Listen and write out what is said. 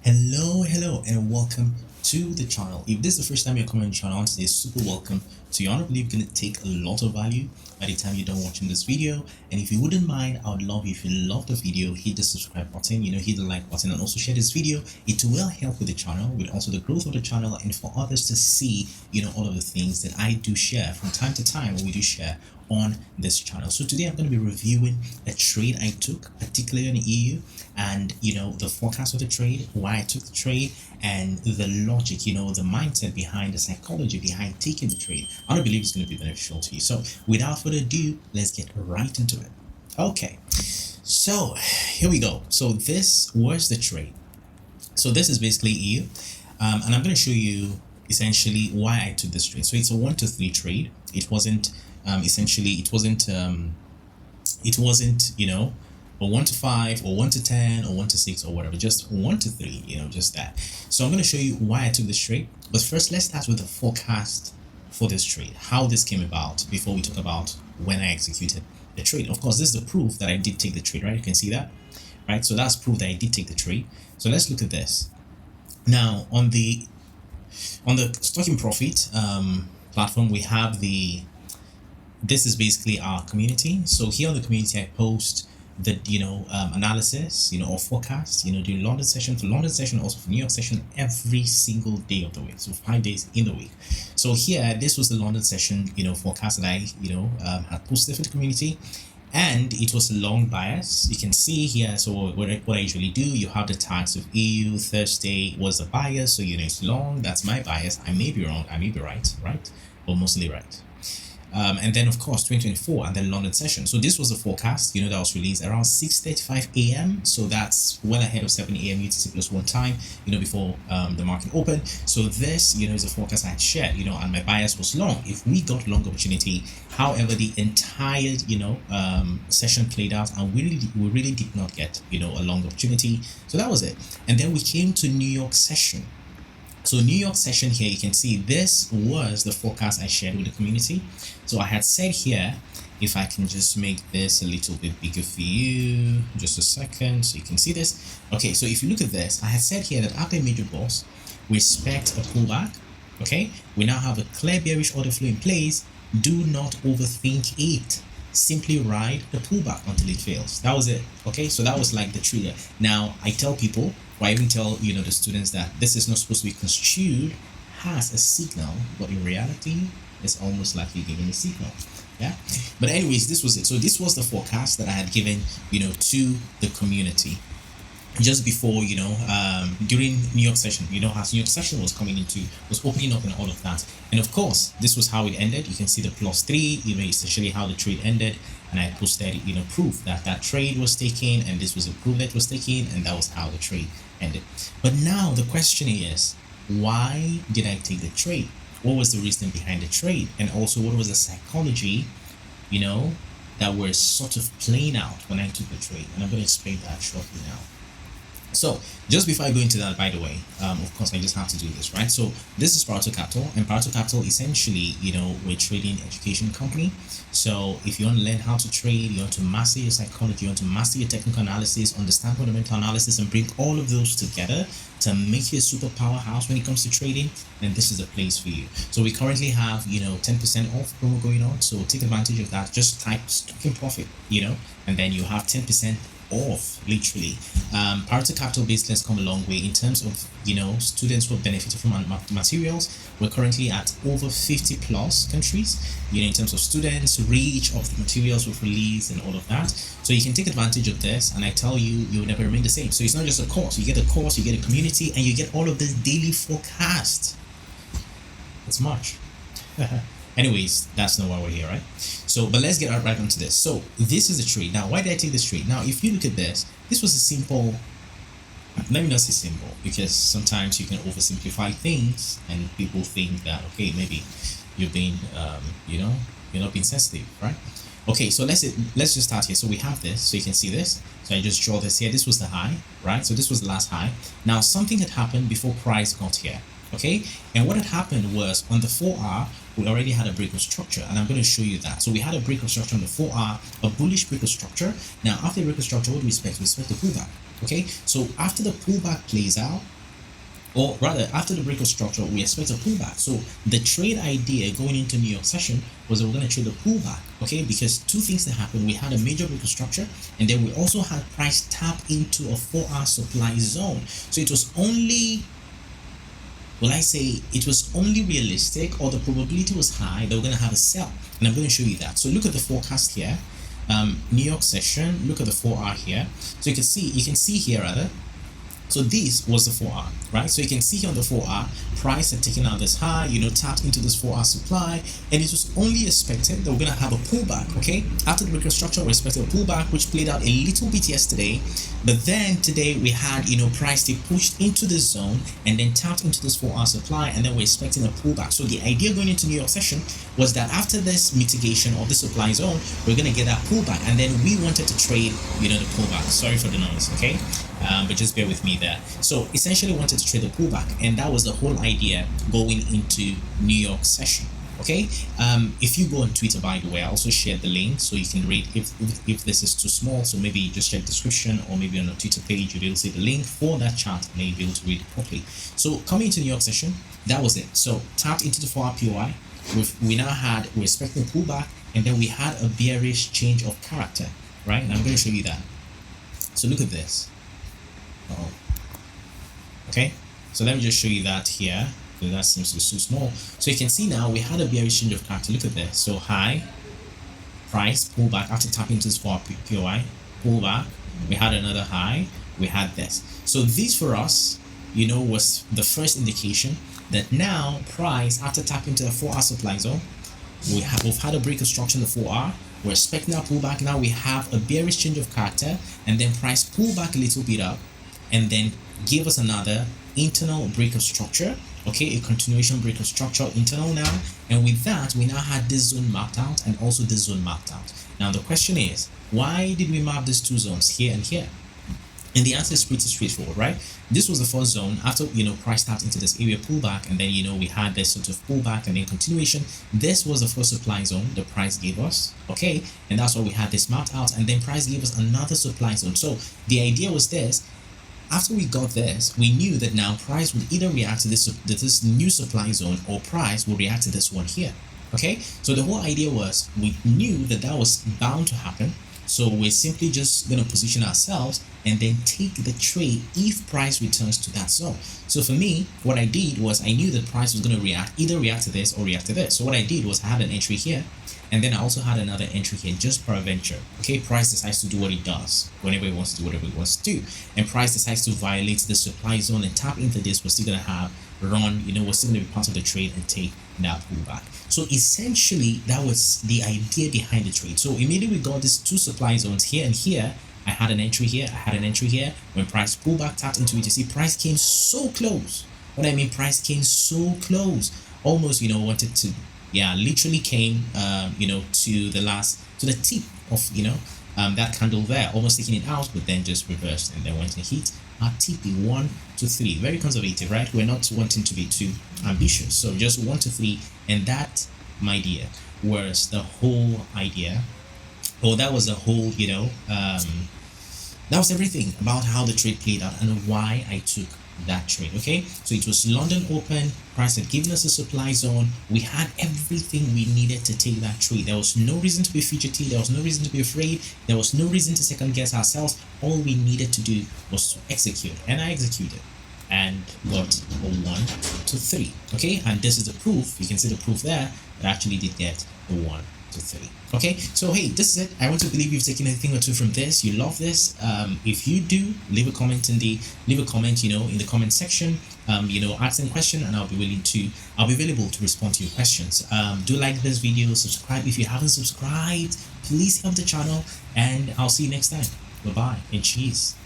Hello, and welcome to the channel. If this is the first time you're coming on the channel, I want to say super welcome. So you're believe going to take a lot of value by the time you're done watching this video. And if you wouldn't mind, I would love you, if you love the video, hit the subscribe button, hit the like button, and also share this video. It will help with the channel, with also the growth of the channel, and for others to see, all of the things that I do share from time to time, when we do share on this channel. So today I'm going to be reviewing a trade I took, particularly in the EU, and the forecast of the trade, why I took the trade, and the logic, the mindset behind, the psychology behind taking the trade. I don't believe it's going to be beneficial to you. So without further ado, let's get right into it. Okay, so here we go. So this was the trade. So this is basically EU, and I'm going to show you essentially why I took this trade. So it's a 1 to 3 trade. It wasn't or 1 to 5 or 1 to 10 or 1 to 6 or whatever, just 1 to 3, just that. So I'm going to show you why I took this trade, but first let's start with the forecast for this trade, how this came about, before we talk about when I executed the trade. Of course, this is the proof that I did take the trade, right? You can see that, right? So that's proof that I did take the trade. So let's look at this now. On the stocking profit platform, we have this is basically our community. So here on the community, I post the analysis or forecast do London session for London session, also for New York session, every single day of the week, so 5 days in the week. So here, this was the London session forecast that I had posted for the community, and it was a long bias. You can see here. So what I usually do, you have the tags of EU. Thursday was a bias, so it's long. That's my bias. I may be wrong, I may be right, but mostly right. And then of course 2024 and then London session. So this was a forecast that was released around 6:35 a.m. so that's well ahead of 7 a.m. UTC plus 1 time before the market opened. So this is a forecast I had shared, and my bias was long. If we got long opportunity, however, the entire session played out, and we really did not get a long opportunity. So that was it. And then we came to New York session. So New York session, here you can see this was the forecast I shared with the community. So I had said here, if I can just make this a little bit bigger for you, just a second, so you can see this. Okay, so if you look at this, I had said here that after a major boss, we expect a pullback. Okay, we now have a clear bearish order flow in place. Do not overthink it. Simply ride the pullback until it fails. That was it. Okay, so that was like the trigger. Now I tell people, or I even tell the students, that this is not supposed to be construed as a signal, but in reality it's almost like you're giving a signal. Yeah, but anyways, this was it. So this was the forecast that I had given to the community just before during New York session, as New York session was opening up and all of that. And of course, this was how it ended. You can see the +3, essentially how the trade ended. And I posted proof that that trade was taken, and this was a proof that was taken, and that was how the trade ended. But now the question is, why did I take the trade? What was the reason behind the trade? And also, what was the psychology that was sort of playing out when I took the trade? And I'm going to explain that shortly now. So just before I go into that, by the way, of course I just have to do this, right? So this is ParutoCapital, and ParutoCapital, essentially, we're a trading education company. So if you want to learn how to trade, you want to master your psychology, you want to master your technical analysis, understand fundamental analysis, and bring all of those together to make you a super powerhouse when it comes to trading, then this is a place for you. So we currently have 10% off promo going on, so take advantage of that. Just type stocking profit, and then you have 10% off, literally. ParutoCapital basically has come a long way in terms of students who are benefiting from materials. We're currently at over 50 plus countries in terms of students, reach of the materials we've released, and all of that. So you can take advantage of this, and I tell you, you'll never remain the same. So it's not just a course. You get a course, you get a community, and you get all of this daily forecast. It's much. Anyways, that's not why we're here, right? So, but let's get right onto this. So this is a trade. Now, why did I take this trade? Now, if you look at this was a simple, let me not say simple, because sometimes you can oversimplify things and people think that, okay, maybe you're being, you're not being sensitive, right? Okay, so let's just start here. So we have this, so you can see this. So I just draw this here. This was the high, right? So this was the last high. Now, something had happened before price got here. Okay, and what had happened was on the 4-hour, we already had a break of structure, and I'm going to show you that. So we had a break of structure on the 4-hour, a bullish break of structure. Now, after a break of structure, what do we expect? We expect a pullback. Okay, so after the pullback plays out, or rather after the break of structure, we expect a pullback. So the trade idea going into New York session was that we're going to trade a pullback, okay, because two things that happened. We had a major break of structure, and then we also had price tap into a 4-hour supply zone. So it was only, well, I say it was only realistic, or the probability was high that we're going to have a sell, and I'm going to show you that. So look at the forecast here, New York session. Look at the 4-hour here. So you can see here rather. So this was the 4-hour, right? So you can see here on the 4-hour, price had taken out this high, tapped into this 4-hour supply, and it was only expected that we're gonna have a pullback, okay? After the break of structure, we expected a pullback, which played out a little bit yesterday, but then today we had, price they pushed into this zone and then tapped into this 4-hour supply, and then we're expecting a pullback. So the idea going into New York session was that after this mitigation of the supply zone, we're gonna get that pullback, and then we wanted to trade, the pullback. Sorry for the noise, okay? But just bear with me there. So essentially wanted to trade the pullback, and that was the whole idea going into New York session. Okay, if you go on Twitter, by the way, I also shared the link so you can read if this is too small. So maybe just check the description, or maybe on the Twitter page you'll be able to see the link for that chart and you'll be able to read it properly. So coming into New York session, that was it. So tapped into the 4-hour POI. We're expecting a pullback, and then we had a bearish change of character, right? And I'm going to show you that. So look at this. Okay, so let me just show you that here. That seems to be so small. So you can see now we had a bearish change of character. Look at this. So high, price, pullback after tapping into this 4-hour POI, pullback. We had another high. We had this. So this for us, was the first indication that now price after tapping into the 4-hour supply zone, we've had a break of structure in the 4-hour. We're expecting our pullback. Now we have a bearish change of character, and then price pull back a little bit up, and then give us another internal break of structure, okay, a continuation break of structure internal now, and with that we now had this zone marked out and also this zone marked out. Now the question is, why did we map these two zones here and here? And the answer is pretty straightforward, right? This was the first zone after price tapped into this area pullback, and then we had this sort of pullback and then continuation. This was the first supply zone the price gave us, okay, and that's why we had this mapped out, and then price gave us another supply zone. So the idea was this: after we got this, we knew that now price would either react to this new supply zone, or price will react to this one here. Okay, so the whole idea was we knew that was bound to happen. So we're simply just going to position ourselves and then take the trade if price returns to that zone. So for me, what I did was I knew that price was going to either react to this or react to this. So what I did was I had an entry here, and then I also had another entry here just peradventure. Okay, price decides to do what it does whenever it wants to do whatever it wants to do, and price decides to violate the supply zone and tap into this. We're still going to have run, we're still going to be part of the trade and take that pullback. So essentially that was the idea behind the trade. So immediately we got these two supply zones here and here. I had an entry here, I had an entry here. When price pulled back, tapped into it, you see price came so close. What I mean, price came so close, almost wanted to, literally came to the tip of that candle there, almost taking it out, but then just reversed and then went and hit our TP 1 to 3. Very conservative, right? We're not wanting to be too ambitious, so just 1 to 3, and that, my dear, was the whole idea. Or that was the whole, that was everything about how the trade played out and why I took that trade. Okay, so it was London open, price had given us a supply zone, we had everything we needed to take that trade. There was no reason to be fidgety, there was no reason to be afraid, there was no reason to second guess ourselves. All we needed to do was to execute, and I executed and got a 1 to 3. Okay, and this is the proof. You can see the proof there. I actually did get the 1 to 3. Okay, so hey, this is it. I want to believe you've taken a thing or two from this. You love this. If you do, leave a comment in the comment section. Ask some question, and I'll be available to respond to your questions. Do like this video, subscribe if you haven't subscribed. Please help the channel, and I'll see you next time. Bye bye and cheers.